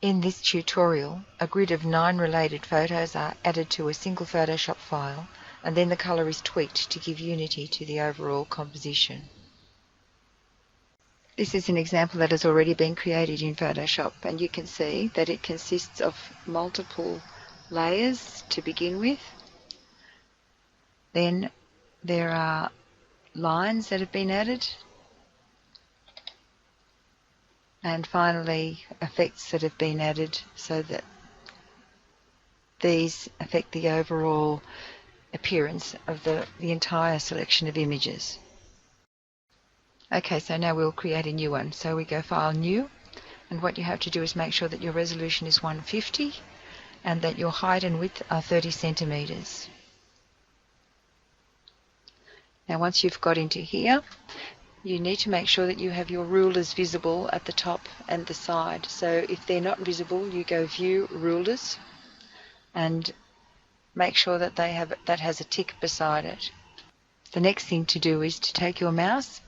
In this tutorial, a grid of 9 related photos are added to a single Photoshop file, and then the colour is tweaked to give unity to the overall composition. This is an example that has already been created in Photoshop, and you can see that it consists of multiple layers to begin with. Then there are lines that have been added, and finally effects that have been added so that these affect the overall appearance of the entire selection of images. Okay, so now we'll create a new one. So we go File, New, and what you have to do is make sure that your resolution is 150 and that your height and width are 30 centimeters. Now once you've got into here, you need to make sure that you have your rulers visible at the top and the side. So if they're not visible, you go View, Rulers, and make sure that that has a tick beside it. The next thing to do is to take your mouse,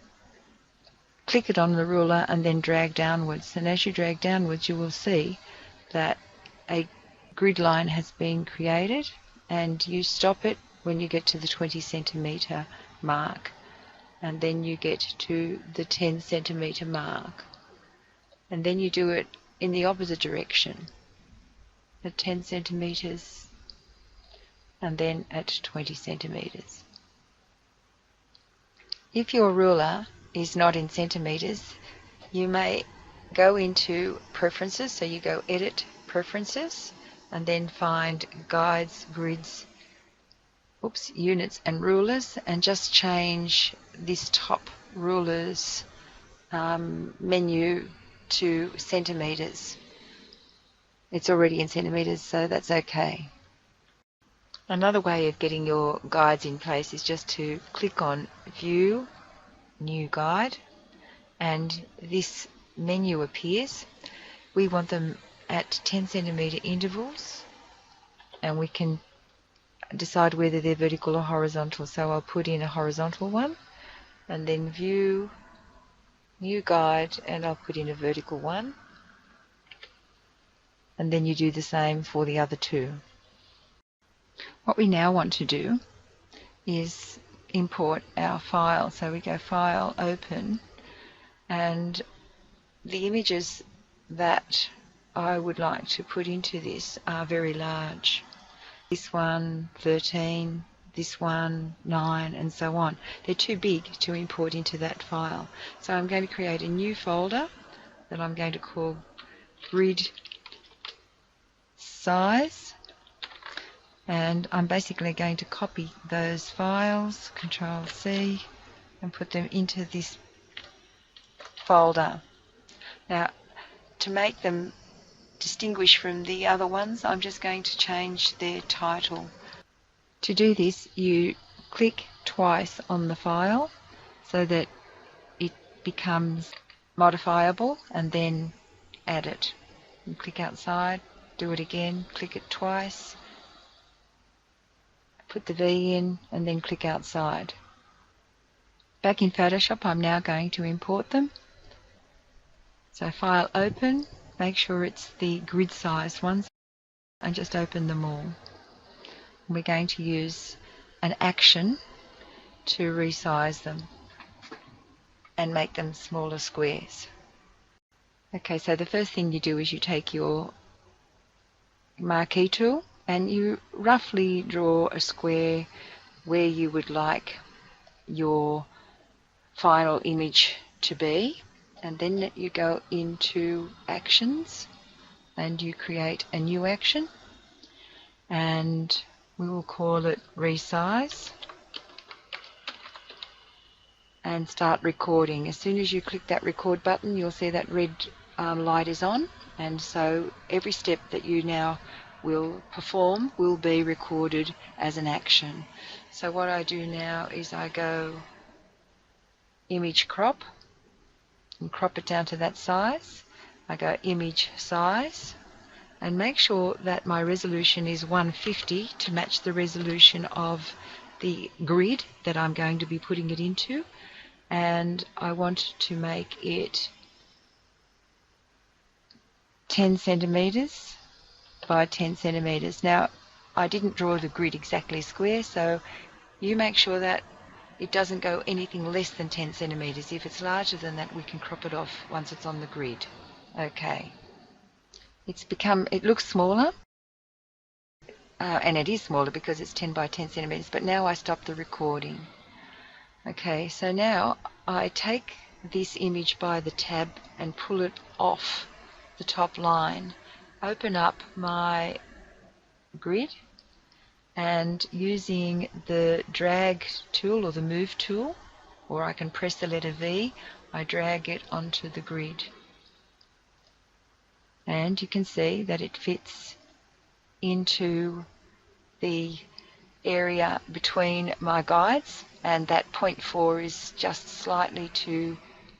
click it on the ruler, and then drag downwards. And as you drag downwards, you will see that a grid line has been created, and you stop it when you get to the 20 centimeter mark. And then you get to the 10 centimeter mark, and then you do it in the opposite direction at 10 centimeters and then at 20 centimeters. If your ruler is not in centimeters, you may go into Preferences, so you go Edit, Preferences, and then find Guides, Grids, Units and Rulers, and just change this top rulers menu to centimeters. It's already in centimeters, so that's okay. Another way of getting your guides in place is just to click on View, New Guide, and this menu appears. We want them at 10 centimeter intervals, and we can decide whether they're vertical or horizontal. So I'll put in a horizontal one, and then View, New Guide, and I'll put in a vertical one, and then you do the same for the other two. What we now want to do is import our file. So we go File, Open, and the images that I would like to put into this are very large. This one 13, this one 9, and so on. They're too big to import into that file. So I'm going to create a new folder that I'm going to call Grid Size, and I'm basically going to copy those files, Control C, and put them into this folder. Now, to make them distinguish from the other ones, I'm just going to change their title. To do this, you click twice on the file so that it becomes modifiable, and then add it. You click outside, do it again, click it twice, put the V in, and then click outside. Back in Photoshop, I'm now going to import them. So File, Open, make sure it's the grid size ones, and just open them all. We're going to use an action to resize them and make them smaller squares. Okay, so the first thing you do is you take your marquee tool and you roughly draw a square where you would like your final image to be, and then you go into Actions and you create a new action, and we will call it Resize, and start recording. As soon as you click that record button, you'll see that red light is on, and so every step that you now will perform will be recorded as an action. So what I do now is I go Image Crop and crop it down to that size. I go Image Size and make sure that my resolution is 150 to match the resolution of the grid that I'm going to be putting it into, and I want to make it 10 centimeters by 10 centimeters. Now, I didn't draw the grid exactly square, so you make sure that it doesn't go anything less than 10 centimeters. If it's larger than that, we can crop it off once it's on the grid. Okay. It looks smaller, and it is smaller because it's 10 by 10 centimeters, but now I stop the recording. Okay, so now I take this image by the tab and pull it off the top line. Open up my grid, and using the drag tool or the move tool, or I can press the letter V, I drag it onto the grid. And you can see that it fits into the area between my guides, and that 0.4 is just slightly too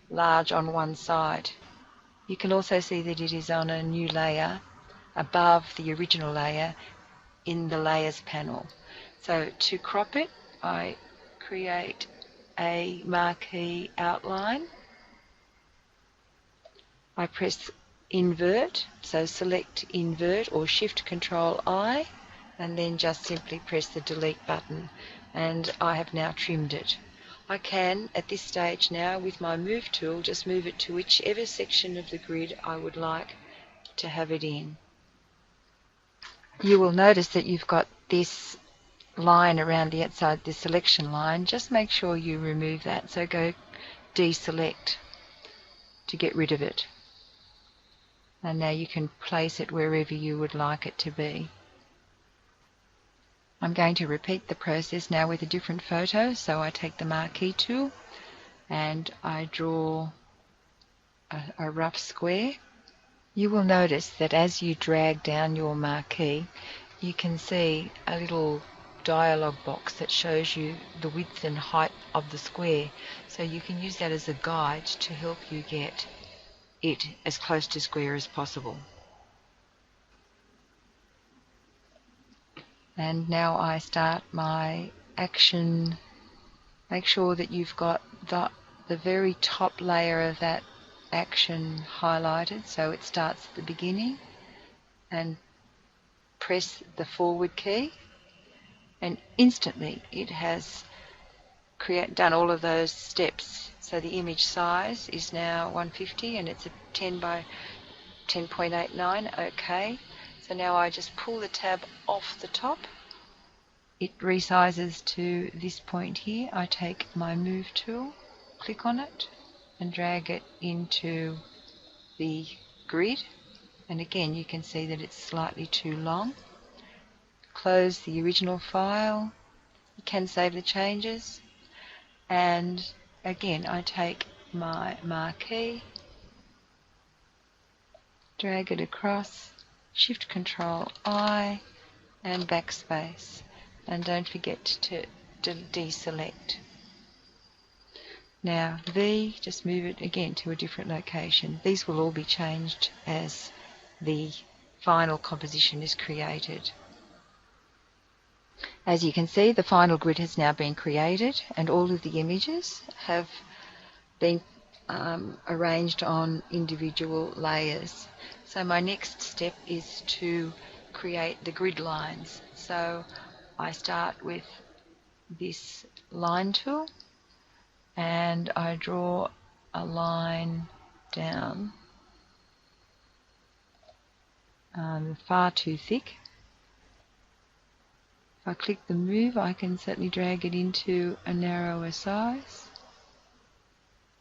large on one side. You can also see that it is on a new layer above the original layer in the layers panel. So to crop it, I create a marquee outline. I press invert, so select invert or shift control I, and then just simply press the delete button, and I have now trimmed it. I can at this stage now with my move tool just move it to whichever section of the grid I would like to have it in. You will notice that you've got this line around the outside, the selection line. Just make sure you remove that, so go deselect to get rid of it. And now you can place it wherever you would like it to be. I'm going to repeat the process now with a different photo. So I take the marquee tool and I draw a rough square. You will notice that as you drag down your marquee, you can see a little dialog box that shows you the width and height of the square. So you can use that as a guide to help you get it as close to square as possible. And now I start my action. Make sure that you've got the very top layer of that action highlighted, so it starts at the beginning, and press the forward key, and instantly it has done all of those steps. So the image size is now 150 and it's a 10 by 10.89. Okay, so now I just pull the tab off the top. It resizes to this point here. I take my move tool, click on it and drag it into the grid, and again you can see that it's slightly too long. Close the original file. You can save the changes, and again I take my marquee, drag it across, shift control I and backspace, and don't forget to deselect. Now V, just move it again to a different location. These will all be changed as the final composition is created. As you can see, the final grid has now been created and all of the images have been arranged on individual layers. So my next step is to create the grid lines. So I start with this line tool and I draw a line down far too thick. If I click the move, I can certainly drag it into a narrower size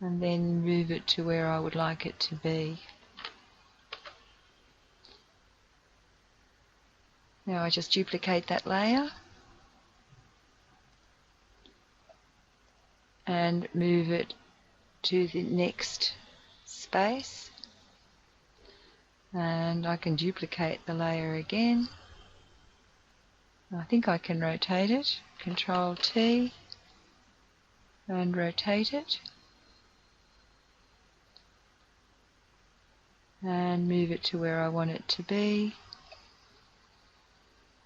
and then move it to where I would like it to be. Now I just duplicate that layer and move it to the next space, and I can duplicate the layer again. I think I can rotate it. Control T and rotate it and move it to where I want it to be,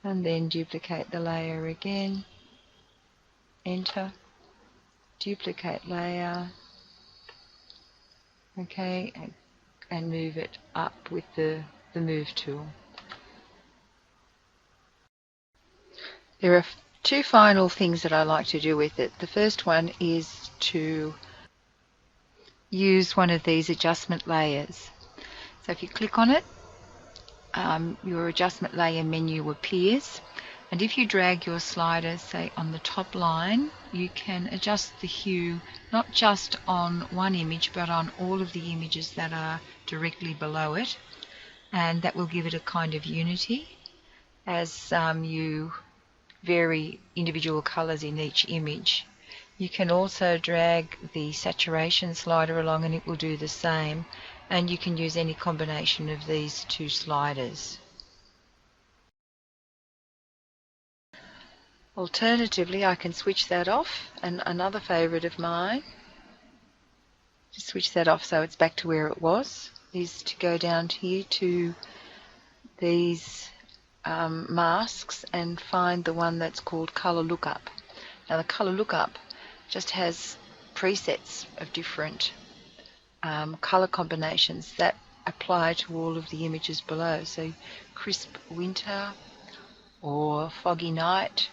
and then duplicate the layer again, enter, duplicate layer, okay, and move it up with the move tool. There are two final things that I like to do with it. The first one is to use one of these adjustment layers. So if you click on it, your adjustment layer menu appears, and if you drag your slider, say, on the top line, you can adjust the hue not just on one image but on all of the images that are directly below it, and that will give it a kind of unity as you vary individual colors in each image. You can also drag the saturation slider along and it will do the same, and you can use any combination of these two sliders. Alternatively, I can switch that off, and another favourite of mine to switch that off so it's back to where it was is to go down here to these masks and find the one that's called Colour Lookup. Now the Colour Lookup just has presets of different colour combinations that apply to all of the images below. So crisp winter or foggy night.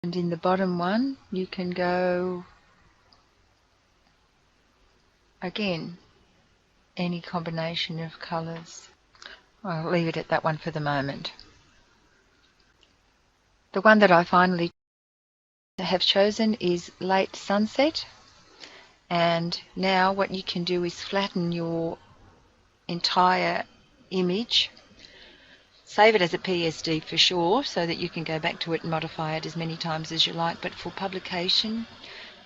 And in the bottom one you can go again any combination of colours. I'll leave it at that one for the moment. The one that I finally have chosen is Late Sunset, and now what you can do is flatten your entire image, save it as a PSD for sure so that you can go back to it and modify it as many times as you like, but for publication,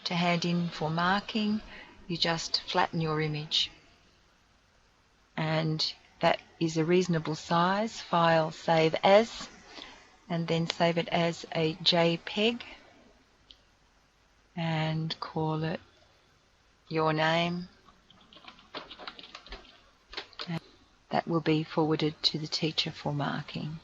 to hand in for marking, you just flatten your image, and that is a reasonable size. File, save as, and then save it as a JPEG and call it your name. And that will be forwarded to the teacher for marking.